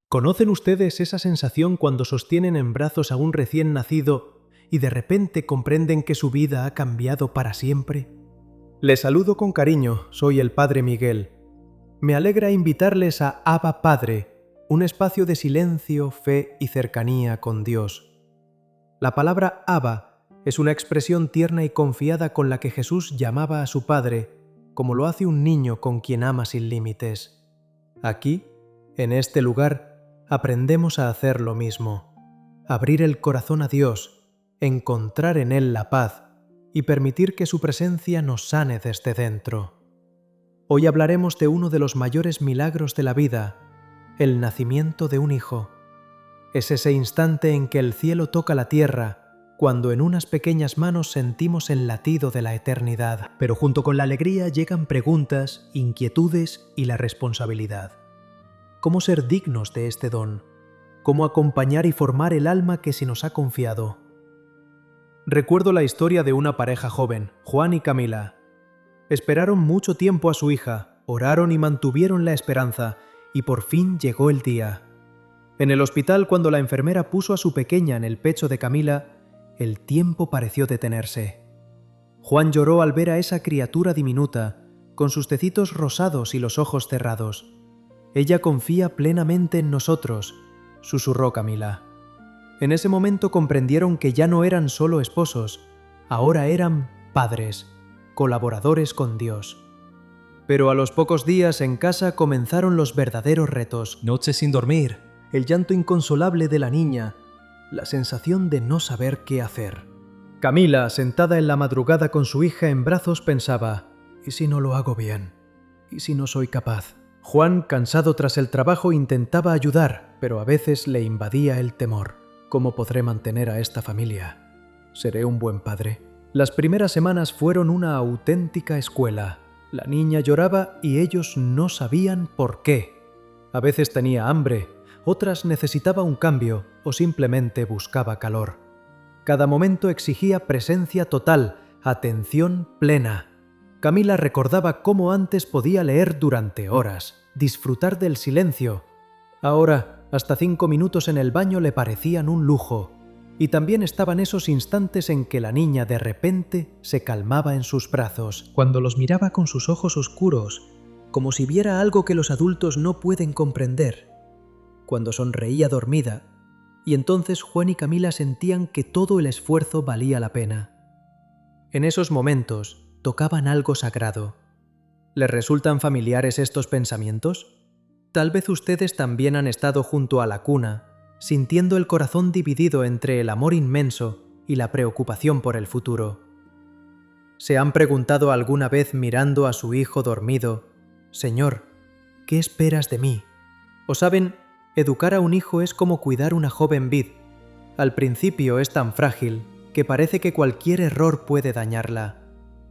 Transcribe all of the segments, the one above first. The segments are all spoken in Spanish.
¿Conocen ustedes esa sensación cuando sostienen en brazos a un recién nacido y de repente comprenden que su vida ha cambiado para siempre? Les saludo con cariño, soy el Padre Miguel. Me alegra invitarles a Abba Padre, un espacio de silencio, fe y cercanía con Dios. La palabra Abba es una expresión tierna y confiada con la que Jesús llamaba a su Padre, como lo hace un niño con quien ama sin límites. Aquí, en este lugar, aprendemos a hacer lo mismo, abrir el corazón a Dios, encontrar en Él la paz y permitir que su presencia nos sane desde dentro. Hoy hablaremos de uno de los mayores milagros de la vida, el nacimiento de un hijo. Es ese instante en que el cielo toca la tierra, cuando en unas pequeñas manos sentimos el latido de la eternidad. Pero junto con la alegría llegan preguntas, inquietudes y la responsabilidad. ¿Cómo ser dignos de este don? ¿Cómo acompañar y formar el alma que se nos ha confiado? Recuerdo la historia de una pareja joven, Juan y Camila. Esperaron mucho tiempo a su hija, oraron y mantuvieron la esperanza, y por fin llegó el día. En el hospital, cuando la enfermera puso a su pequeña en el pecho de Camila, el tiempo pareció detenerse. Juan lloró al ver a esa criatura diminuta, con sus tecitos rosados y los ojos cerrados. Ella confía plenamente en nosotros, susurró Camila. En ese momento comprendieron que ya no eran solo esposos, ahora eran padres, colaboradores con Dios. Pero a los pocos días en casa comenzaron los verdaderos retos. Noches sin dormir, el llanto inconsolable de la niña, la sensación de no saber qué hacer. Camila, sentada en la madrugada con su hija en brazos, pensaba: ¿y si no lo hago bien? ¿Y si no soy capaz? Juan, cansado tras el trabajo, intentaba ayudar, pero a veces le invadía el temor. ¿Cómo podré mantener a esta familia? ¿Seré un buen padre? Las primeras semanas fueron una auténtica escuela. La niña lloraba y ellos no sabían por qué. A veces tenía hambre, otras necesitaba un cambio o simplemente buscaba calor. Cada momento exigía presencia total, atención plena. Camila recordaba cómo antes podía leer durante horas, disfrutar del silencio. Ahora, hasta 5 minutos en el baño le parecían un lujo. Y también estaban esos instantes en que la niña de repente se calmaba en sus brazos, cuando los miraba con sus ojos oscuros, como si viera algo que los adultos no pueden comprender. Cuando sonreía dormida, y entonces Juan y Camila sentían que todo el esfuerzo valía la pena. En esos momentos tocaban algo sagrado. ¿Les resultan familiares estos pensamientos? Tal vez ustedes también han estado junto a la cuna, sintiendo el corazón dividido entre el amor inmenso y la preocupación por el futuro. ¿Se han preguntado alguna vez mirando a su hijo dormido: Señor, ¿qué esperas de mí? ¿O saben, educar a un hijo es como cuidar una joven vid? Al principio es tan frágil que parece que cualquier error puede dañarla.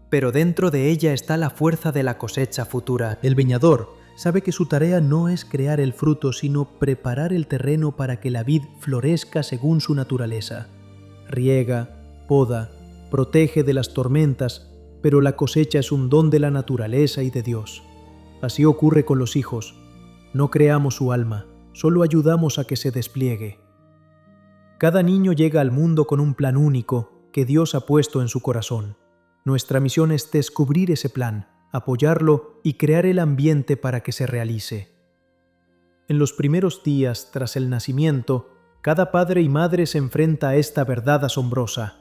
Pero dentro de ella está la fuerza de la cosecha futura. El viñador sabe que su tarea no es crear el fruto, sino preparar el terreno para que la vid florezca según su naturaleza. Riega, poda, protege de las tormentas, pero la cosecha es un don de la naturaleza y de Dios. Así ocurre con los hijos. No creamos su alma, solo ayudamos a que se despliegue. Cada niño llega al mundo con un plan único que Dios ha puesto en su corazón. Nuestra misión es descubrir ese plan, apoyarlo y crear el ambiente para que se realice. En los primeros días tras el nacimiento, cada padre y madre se enfrenta a esta verdad asombrosa.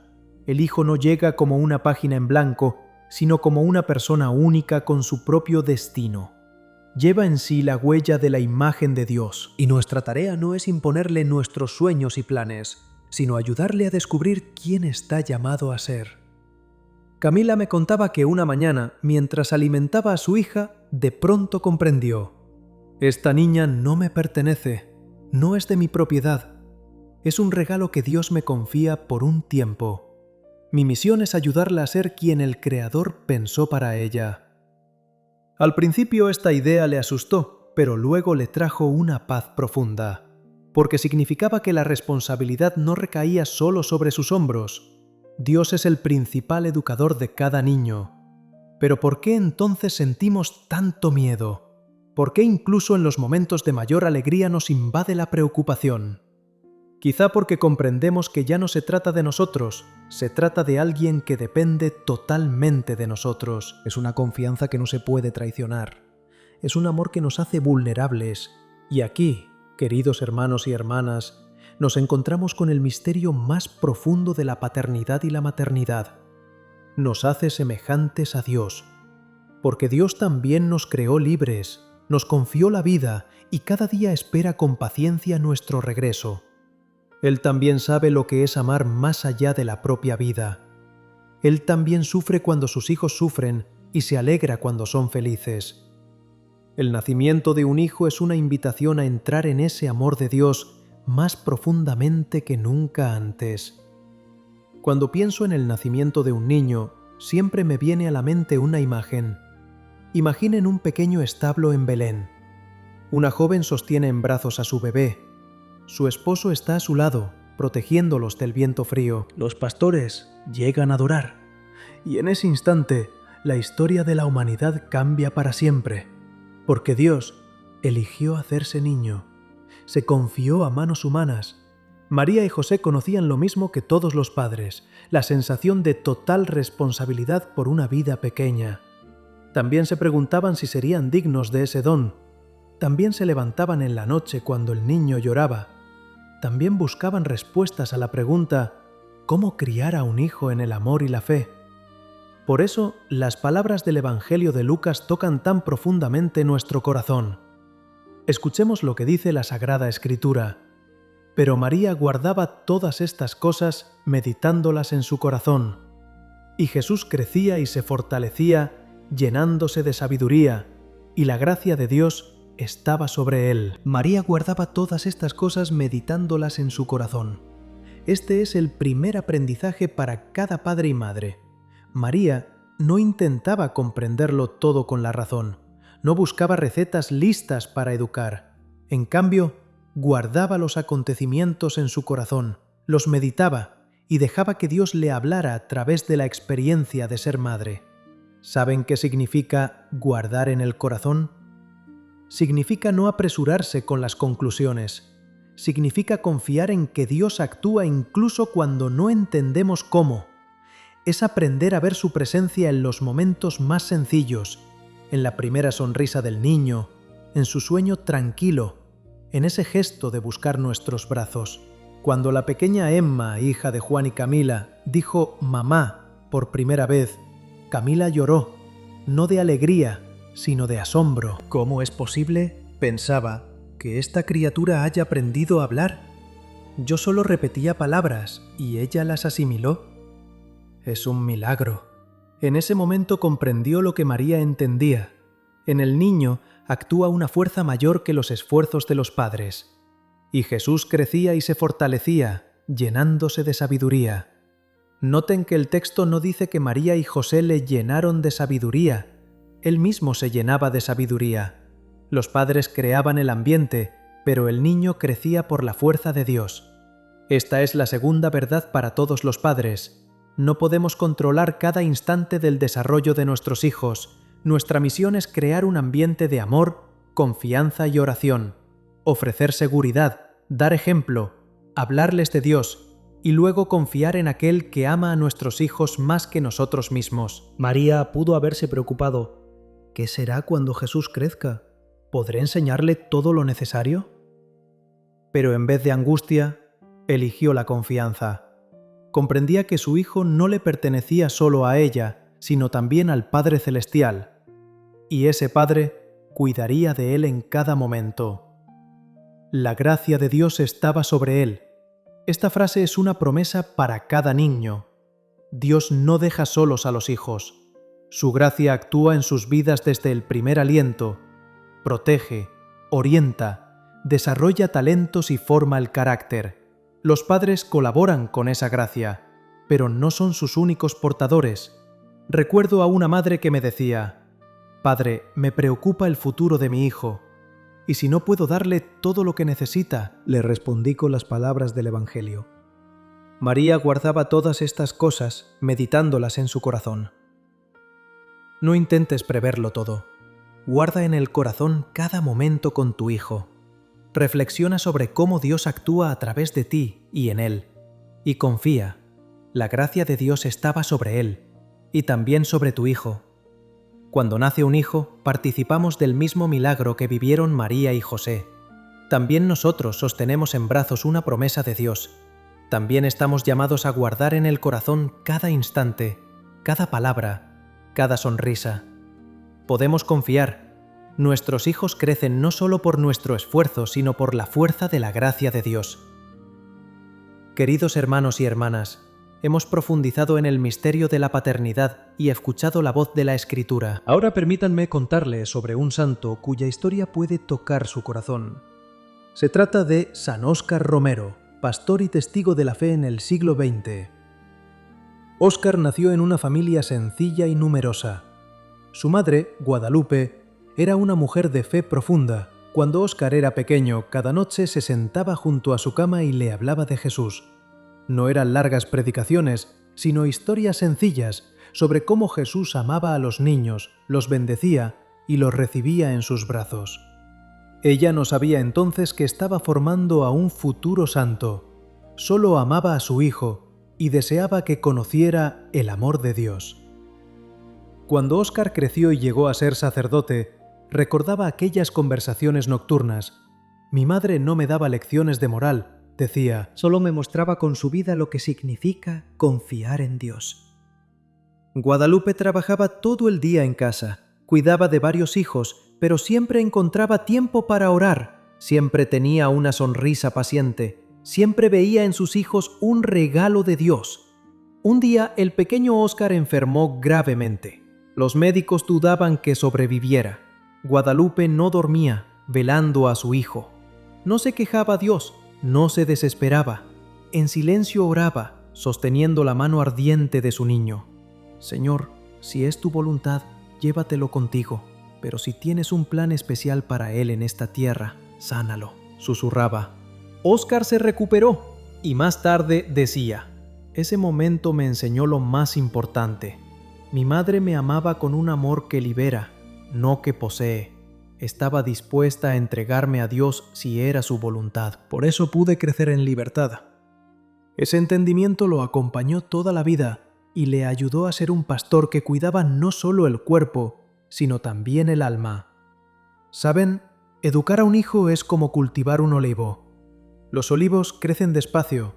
El hijo no llega como una página en blanco, sino como una persona única con su propio destino. Lleva en sí la huella de la imagen de Dios, y nuestra tarea no es imponerle nuestros sueños y planes, sino ayudarle a descubrir quién está llamado a ser. Camila me contaba que una mañana, mientras alimentaba a su hija, de pronto comprendió: esta niña no me pertenece, no es de mi propiedad. Es un regalo que Dios me confía por un tiempo. Mi misión es ayudarla a ser quien el Creador pensó para ella. Al principio esta idea le asustó, pero luego le trajo una paz profunda, porque significaba que la responsabilidad no recaía solo sobre sus hombros. Dios es el principal educador de cada niño. Pero ¿por qué entonces sentimos tanto miedo? ¿Por qué incluso en los momentos de mayor alegría nos invade la preocupación? Quizá porque comprendemos que ya no se trata de nosotros, se trata de alguien que depende totalmente de nosotros. Es una confianza que no se puede traicionar. Es un amor que nos hace vulnerables. Y aquí, queridos hermanos y hermanas, nos encontramos con el misterio más profundo de la paternidad y la maternidad. Nos hace semejantes a Dios, porque Dios también nos creó libres, nos confió la vida y cada día espera con paciencia nuestro regreso. Él también sabe lo que es amar más allá de la propia vida. Él también sufre cuando sus hijos sufren y se alegra cuando son felices. El nacimiento de un hijo es una invitación a entrar en ese amor de Dios más profundamente que nunca antes. Cuando pienso en el nacimiento de un niño, siempre me viene a la mente una imagen. Imaginen un pequeño establo en Belén. Una joven sostiene en brazos a su bebé. Su esposo está a su lado, protegiéndolos del viento frío. Los pastores llegan a adorar. Y en ese instante, la historia de la humanidad cambia para siempre. Porque Dios eligió hacerse niño. Se confió a manos humanas. María y José conocían lo mismo que todos los padres, la sensación de total responsabilidad por una vida pequeña. También se preguntaban si serían dignos de ese don. También se levantaban en la noche cuando el niño lloraba. También buscaban respuestas a la pregunta ¿cómo criar a un hijo en el amor y la fe? Por eso, las palabras del Evangelio de Lucas tocan tan profundamente nuestro corazón. Escuchemos lo que dice la Sagrada Escritura. Pero María guardaba todas estas cosas meditándolas en su corazón. Y Jesús crecía y se fortalecía, llenándose de sabiduría, y la gracia de Dios estaba sobre él. María guardaba todas estas cosas meditándolas en su corazón. Este es el primer aprendizaje para cada padre y madre. María no intentaba comprenderlo todo con la razón, no buscaba recetas listas para educar. En cambio, guardaba los acontecimientos en su corazón, los meditaba y dejaba que Dios le hablara a través de la experiencia de ser madre. ¿Saben qué significa guardar en el corazón? Significa no apresurarse con las conclusiones. Significa confiar en que Dios actúa incluso cuando no entendemos cómo. Es aprender a ver su presencia en los momentos más sencillos, en la primera sonrisa del niño, en su sueño tranquilo, en ese gesto de buscar nuestros brazos. Cuando la pequeña Emma, hija de Juan y Camila, dijo «mamá» por primera vez, Camila lloró, no de alegría, sino de asombro. ¿Cómo es posible, pensaba, que esta criatura haya aprendido a hablar? Yo solo repetía palabras y ella las asimiló. Es un milagro. En ese momento comprendió lo que María entendía. En el niño actúa una fuerza mayor que los esfuerzos de los padres. Y Jesús crecía y se fortalecía, llenándose de sabiduría. Noten que el texto no dice que María y José le llenaron de sabiduría. Él mismo se llenaba de sabiduría. Los padres creaban el ambiente, pero el niño crecía por la fuerza de Dios. Esta es la segunda verdad para todos los padres. No podemos controlar cada instante del desarrollo de nuestros hijos. Nuestra misión es crear un ambiente de amor, confianza y oración. Ofrecer seguridad, dar ejemplo, hablarles de Dios y luego confiar en aquel que ama a nuestros hijos más que nosotros mismos. María pudo haberse preocupado. ¿Qué será cuando Jesús crezca? ¿Podré enseñarle todo lo necesario? Pero en vez de angustia, eligió la confianza. Comprendía que su hijo no le pertenecía solo a ella, sino también al Padre Celestial. Y ese Padre cuidaría de él en cada momento. La gracia de Dios estaba sobre él. Esta frase es una promesa para cada niño. Dios no deja solos a los hijos. Su gracia actúa en sus vidas desde el primer aliento, protege, orienta, desarrolla talentos y forma el carácter. Los padres colaboran con esa gracia, pero no son sus únicos portadores. Recuerdo a una madre que me decía, «Padre, me preocupa el futuro de mi hijo, y si no puedo darle todo lo que necesita», le respondí con las palabras del Evangelio. María guardaba todas estas cosas, meditándolas en su corazón. No intentes preverlo todo. Guarda en el corazón cada momento con tu hijo. Reflexiona sobre cómo Dios actúa a través de ti y en él. Y confía, la gracia de Dios estaba sobre él y también sobre tu hijo. Cuando nace un hijo, participamos del mismo milagro que vivieron María y José. También nosotros sostenemos en brazos una promesa de Dios. También estamos llamados a guardar en el corazón cada instante, cada palabra, cada sonrisa. Podemos confiar. Nuestros hijos crecen no solo por nuestro esfuerzo, sino por la fuerza de la gracia de Dios. Queridos hermanos y hermanas, hemos profundizado en el misterio de la paternidad y escuchado la voz de la Escritura. Ahora permítanme contarles sobre un santo cuya historia puede tocar su corazón. Se trata de San Óscar Romero, pastor y testigo de la fe en el siglo XX. Óscar nació en una familia sencilla y numerosa. Su madre, Guadalupe, era una mujer de fe profunda. Cuando Óscar era pequeño, cada noche se sentaba junto a su cama y le hablaba de Jesús. No eran largas predicaciones, sino historias sencillas sobre cómo Jesús amaba a los niños, los bendecía y los recibía en sus brazos. Ella no sabía entonces que estaba formando a un futuro santo. Solo amaba a su hijo y deseaba que conociera el amor de Dios. Cuando Óscar creció y llegó a ser sacerdote, recordaba aquellas conversaciones nocturnas. Mi madre no me daba lecciones de moral, decía, solo me mostraba con su vida lo que significa confiar en Dios. Guadalupe trabajaba todo el día en casa, cuidaba de varios hijos, pero siempre encontraba tiempo para orar, siempre tenía una sonrisa paciente, siempre veía en sus hijos un regalo de Dios. Un día el pequeño Óscar enfermó gravemente. Los médicos dudaban que sobreviviera. Guadalupe no dormía, velando a su hijo. No se quejaba a Dios, no se desesperaba. En silencio oraba, sosteniendo la mano ardiente de su niño. Señor, si es tu voluntad, llévatelo contigo, pero si tienes un plan especial para él en esta tierra, sánalo, susurraba. Óscar se recuperó y más tarde decía, ese momento me enseñó lo más importante. Mi madre me amaba con un amor que libera, no que posee. Estaba dispuesta a entregarme a Dios si era su voluntad. Por eso pude crecer en libertad. Ese entendimiento lo acompañó toda la vida y le ayudó a ser un pastor que cuidaba no solo el cuerpo, sino también el alma. ¿Saben? Educar a un hijo es como cultivar un olivo. Los olivos crecen despacio.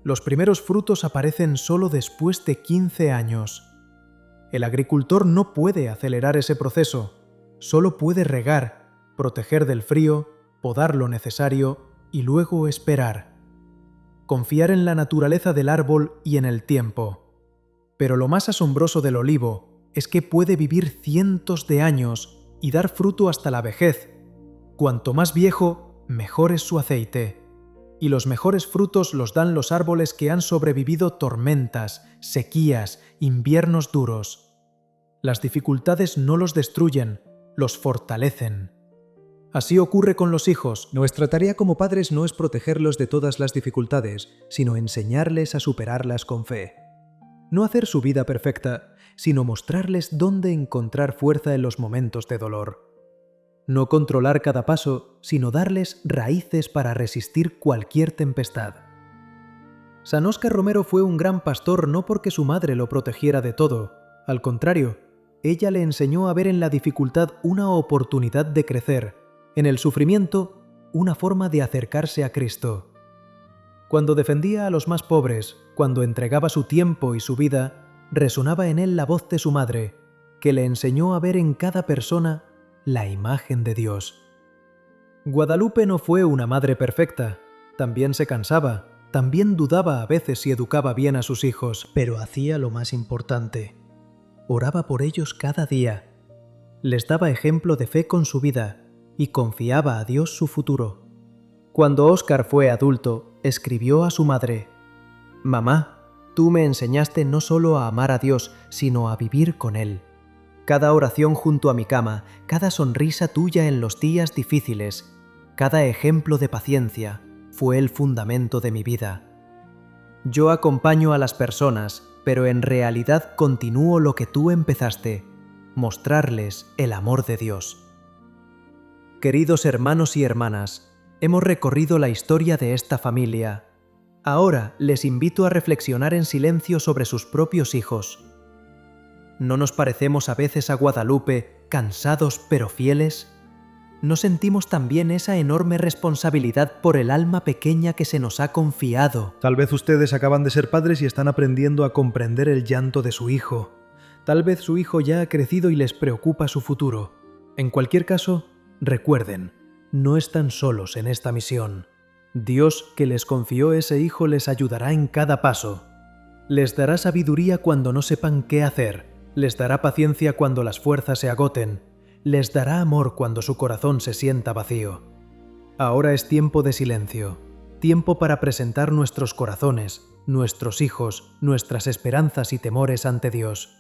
Los primeros frutos aparecen solo después de 15 años. El agricultor no puede acelerar ese proceso. Solo puede regar, proteger del frío, podar lo necesario y luego esperar. Confiar en la naturaleza del árbol y en el tiempo. Pero lo más asombroso del olivo es que puede vivir cientos de años y dar fruto hasta la vejez. Cuanto más viejo, mejor es su aceite. Y los mejores frutos los dan los árboles que han sobrevivido tormentas, sequías, inviernos duros. Las dificultades no los destruyen, los fortalecen. Así ocurre con los hijos. Nuestra tarea como padres no es protegerlos de todas las dificultades, sino enseñarles a superarlas con fe. No hacer su vida perfecta, sino mostrarles dónde encontrar fuerza en los momentos de dolor. No controlar cada paso, sino darles raíces para resistir cualquier tempestad. San Óscar Romero fue un gran pastor no porque su madre lo protegiera de todo. Al contrario, ella le enseñó a ver en la dificultad una oportunidad de crecer, en el sufrimiento una forma de acercarse a Cristo. Cuando defendía a los más pobres, cuando entregaba su tiempo y su vida, resonaba en él la voz de su madre, que le enseñó a ver en cada persona la imagen de Dios. Guadalupe no fue una madre perfecta, también se cansaba, también dudaba a veces si educaba bien a sus hijos, pero hacía lo más importante. Oraba por ellos cada día, les daba ejemplo de fe con su vida y confiaba a Dios su futuro. Cuando Óscar fue adulto, escribió a su madre: «Mamá, tú me enseñaste no solo a amar a Dios, sino a vivir con Él. Cada oración junto a mi cama, cada sonrisa tuya en los días difíciles, cada ejemplo de paciencia fue el fundamento de mi vida. Yo acompaño a las personas, pero en realidad continúo lo que tú empezaste, mostrarles el amor de Dios». Queridos hermanos y hermanas, hemos recorrido la historia de esta familia. Ahora les invito a reflexionar en silencio sobre sus propios hijos. ¿No nos parecemos a veces a Guadalupe, cansados pero fieles? ¿No sentimos también esa enorme responsabilidad por el alma pequeña que se nos ha confiado? Tal vez ustedes acaban de ser padres y están aprendiendo a comprender el llanto de su hijo. Tal vez su hijo ya ha crecido y les preocupa su futuro. En cualquier caso, recuerden, no están solos en esta misión. Dios que les confió ese hijo les ayudará en cada paso. Les dará sabiduría cuando no sepan qué hacer. Les dará paciencia cuando las fuerzas se agoten. Les dará amor cuando su corazón se sienta vacío. Ahora es tiempo de silencio, tiempo para presentar nuestros corazones, nuestros hijos, nuestras esperanzas y temores ante Dios.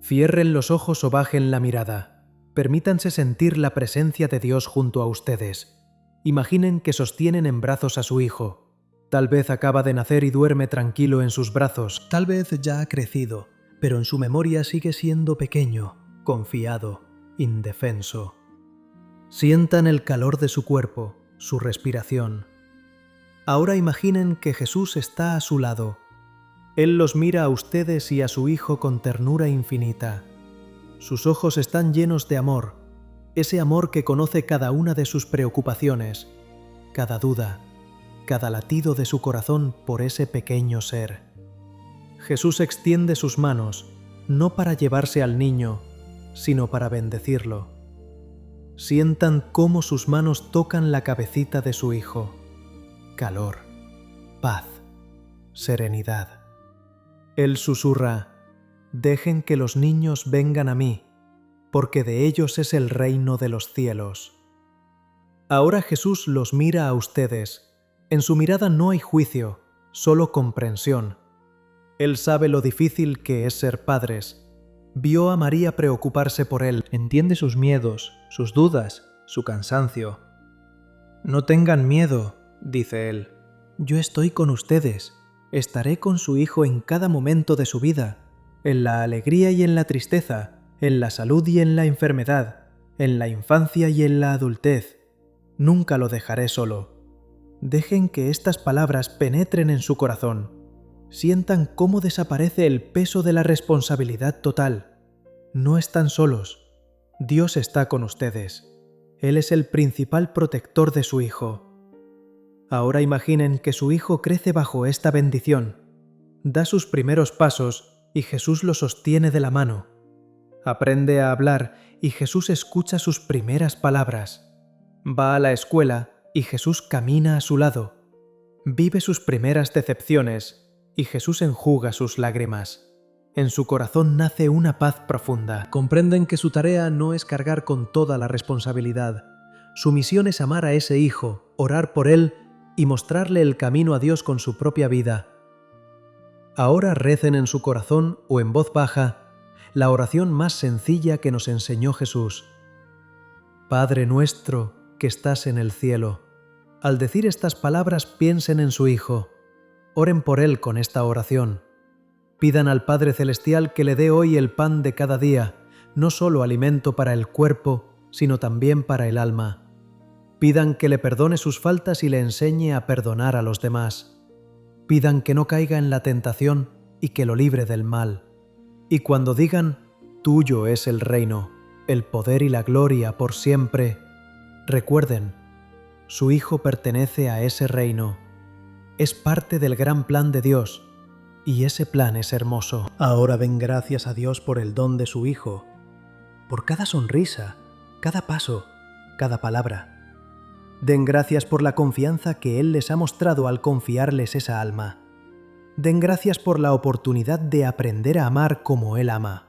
Cierren los ojos o bajen la mirada. Permítanse sentir la presencia de Dios junto a ustedes. Imaginen que sostienen en brazos a su hijo. Tal vez acaba de nacer y duerme tranquilo en sus brazos. Tal vez ya ha crecido, pero en su memoria sigue siendo pequeño, confiado, indefenso. Sientan el calor de su cuerpo, su respiración. Ahora imaginen que Jesús está a su lado. Él los mira a ustedes y a su hijo con ternura infinita. Sus ojos están llenos de amor, ese amor que conoce cada una de sus preocupaciones, cada duda, cada latido de su corazón por ese pequeño ser. Jesús extiende sus manos, no para llevarse al niño, sino para bendecirlo. Sientan cómo sus manos tocan la cabecita de su hijo. Calor, paz, serenidad. Él susurra: «Dejen que los niños vengan a mí, porque de ellos es el reino de los cielos». Ahora Jesús los mira a ustedes. En su mirada no hay juicio, solo comprensión. Él sabe lo difícil que es ser padres. Vio a María preocuparse por él. Entiende sus miedos, sus dudas, su cansancio. «No tengan miedo», dice él. «Yo estoy con ustedes. Estaré con su hijo en cada momento de su vida, en la alegría y en la tristeza, en la salud y en la enfermedad, en la infancia y en la adultez. Nunca lo dejaré solo». Dejen que estas palabras penetren en su corazón. Sientan cómo desaparece el peso de la responsabilidad total. No están solos. Dios está con ustedes. Él es el principal protector de su hijo. Ahora imaginen que su hijo crece bajo esta bendición. Da sus primeros pasos y Jesús lo sostiene de la mano. Aprende a hablar y Jesús escucha sus primeras palabras. Va a la escuela y Jesús camina a su lado. Vive sus primeras decepciones y Jesús enjuga sus lágrimas. En su corazón nace una paz profunda. Comprenden que su tarea no es cargar con toda la responsabilidad. Su misión es amar a ese hijo, orar por él y mostrarle el camino a Dios con su propia vida. Ahora recen en su corazón o en voz baja la oración más sencilla que nos enseñó Jesús. Padre nuestro que estás en el cielo. Al decir estas palabras piensen en su hijo. Oren por él con esta oración. Pidan al Padre Celestial que le dé hoy el pan de cada día, no solo alimento para el cuerpo, sino también para el alma. Pidan que le perdone sus faltas y le enseñe a perdonar a los demás. Pidan que no caiga en la tentación y que lo libre del mal. Y cuando digan, tuyo es el reino, el poder y la gloria por siempre, recuerden, su hijo pertenece a ese reino. Es parte del gran plan de Dios, y ese plan es hermoso. Ahora den gracias a Dios por el don de su hijo, por cada sonrisa, cada paso, cada palabra. Den gracias por la confianza que Él les ha mostrado al confiarles esa alma. Den gracias por la oportunidad de aprender a amar como Él ama.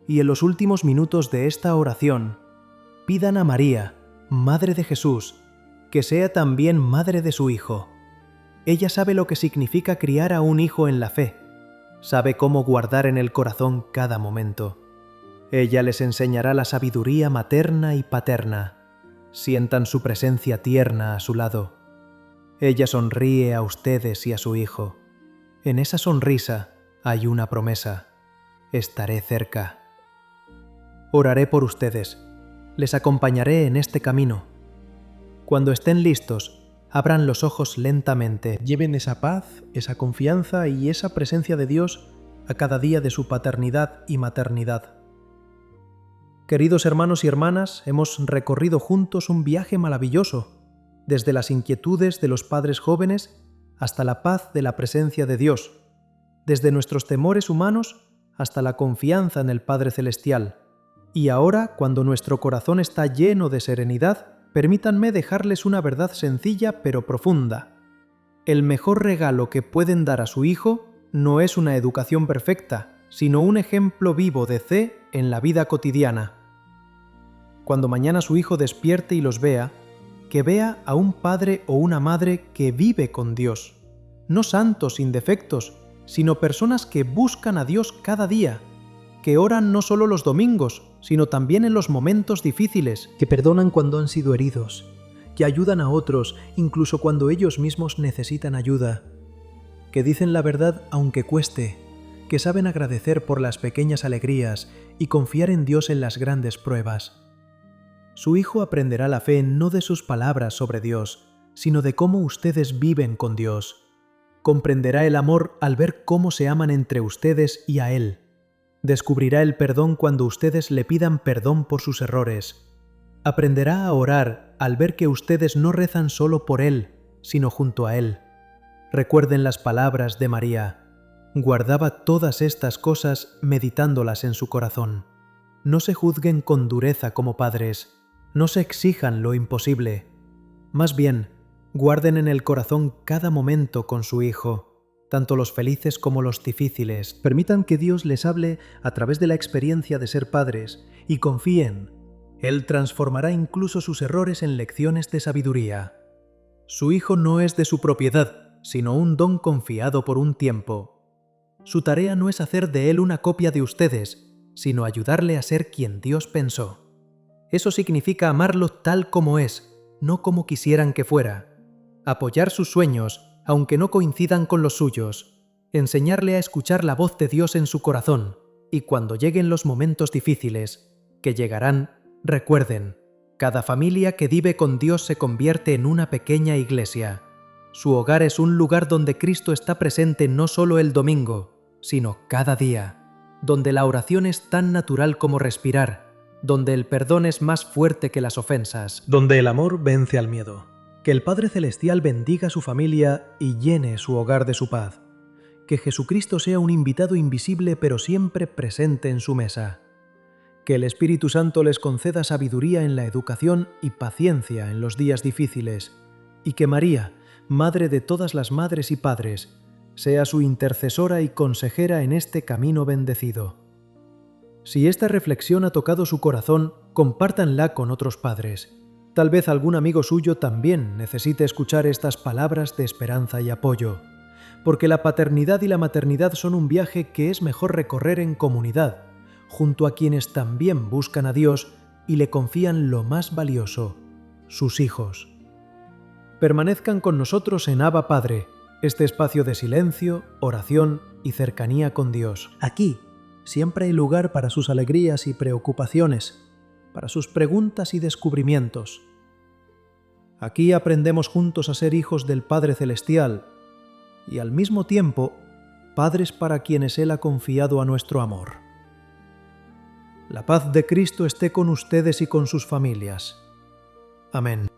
Y en los últimos minutos de esta oración, pidan a María, Madre de Jesús, que sea también madre de su hijo. Ella sabe lo que significa criar a un hijo en la fe. Sabe cómo guardar en el corazón cada momento. Ella les enseñará la sabiduría materna y paterna. Sientan su presencia tierna a su lado. Ella sonríe a ustedes y a su hijo. En esa sonrisa hay una promesa. Estaré cerca. Oraré por ustedes. Les acompañaré en este camino. Cuando estén listos, abran los ojos lentamente. Lleven esa paz, esa confianza y esa presencia de Dios a cada día de su paternidad y maternidad. Queridos hermanos y hermanas, hemos recorrido juntos un viaje maravilloso, desde las inquietudes de los padres jóvenes hasta la paz de la presencia de Dios, desde nuestros temores humanos hasta la confianza en el Padre Celestial. Y ahora, cuando nuestro corazón está lleno de serenidad, permítanme dejarles una verdad sencilla pero profunda. El mejor regalo que pueden dar a su hijo no es una educación perfecta, sino un ejemplo vivo de fe en la vida cotidiana. Cuando mañana su hijo despierte y los vea, que vea a un padre o una madre que vive con Dios, no santos sin defectos, sino personas que buscan a Dios cada día, que oran no solo los domingos, sino también en los momentos difíciles, que perdonan cuando han sido heridos, que ayudan a otros incluso cuando ellos mismos necesitan ayuda, que dicen la verdad aunque cueste, que saben agradecer por las pequeñas alegrías y confiar en Dios en las grandes pruebas. Su hijo aprenderá la fe no de sus palabras sobre Dios, sino de cómo ustedes viven con Dios. Comprenderá el amor al ver cómo se aman entre ustedes y a Él. Descubrirá el perdón cuando ustedes le pidan perdón por sus errores. Aprenderá a orar al ver que ustedes no rezan solo por Él, sino junto a Él. Recuerden las palabras de María. Guardaba todas estas cosas meditándolas en su corazón. No se juzguen con dureza como padres. No se exijan lo imposible. Más bien, guarden en el corazón cada momento con su hijo, tanto los felices como los difíciles. Permitan que Dios les hable a través de la experiencia de ser padres y confíen. Él transformará incluso sus errores en lecciones de sabiduría. Su hijo no es de su propiedad, sino un don confiado por un tiempo. Su tarea no es hacer de él una copia de ustedes, sino ayudarle a ser quien Dios pensó. Eso significa amarlo tal como es, no como quisieran que fuera. Apoyar sus sueños, aunque no coincidan con los suyos. Enseñarle a escuchar la voz de Dios en su corazón. Y cuando lleguen los momentos difíciles, que llegarán, recuerden, cada familia que vive con Dios se convierte en una pequeña iglesia. Su hogar es un lugar donde Cristo está presente no solo el domingo, sino cada día. Donde la oración es tan natural como respirar. Donde el perdón es más fuerte que las ofensas. Donde el amor vence al miedo. Que el Padre Celestial bendiga a su familia y llene su hogar de su paz. Que Jesucristo sea un invitado invisible pero siempre presente en su mesa. Que el Espíritu Santo les conceda sabiduría en la educación y paciencia en los días difíciles. Y que María, Madre de todas las madres y padres, sea su intercesora y consejera en este camino bendecido. Si esta reflexión ha tocado su corazón, compártanla con otros padres. Tal vez algún amigo suyo también necesite escuchar estas palabras de esperanza y apoyo, porque la paternidad y la maternidad son un viaje que es mejor recorrer en comunidad, junto a quienes también buscan a Dios y le confían lo más valioso, sus hijos. Permanezcan con nosotros en Abba Padre, este espacio de silencio, oración y cercanía con Dios. Aquí siempre hay lugar para sus alegrías y preocupaciones, para sus preguntas y descubrimientos. Aquí aprendemos juntos a ser hijos del Padre Celestial y al mismo tiempo padres para quienes Él ha confiado a nuestro amor. La paz de Cristo esté con ustedes y con sus familias. Amén.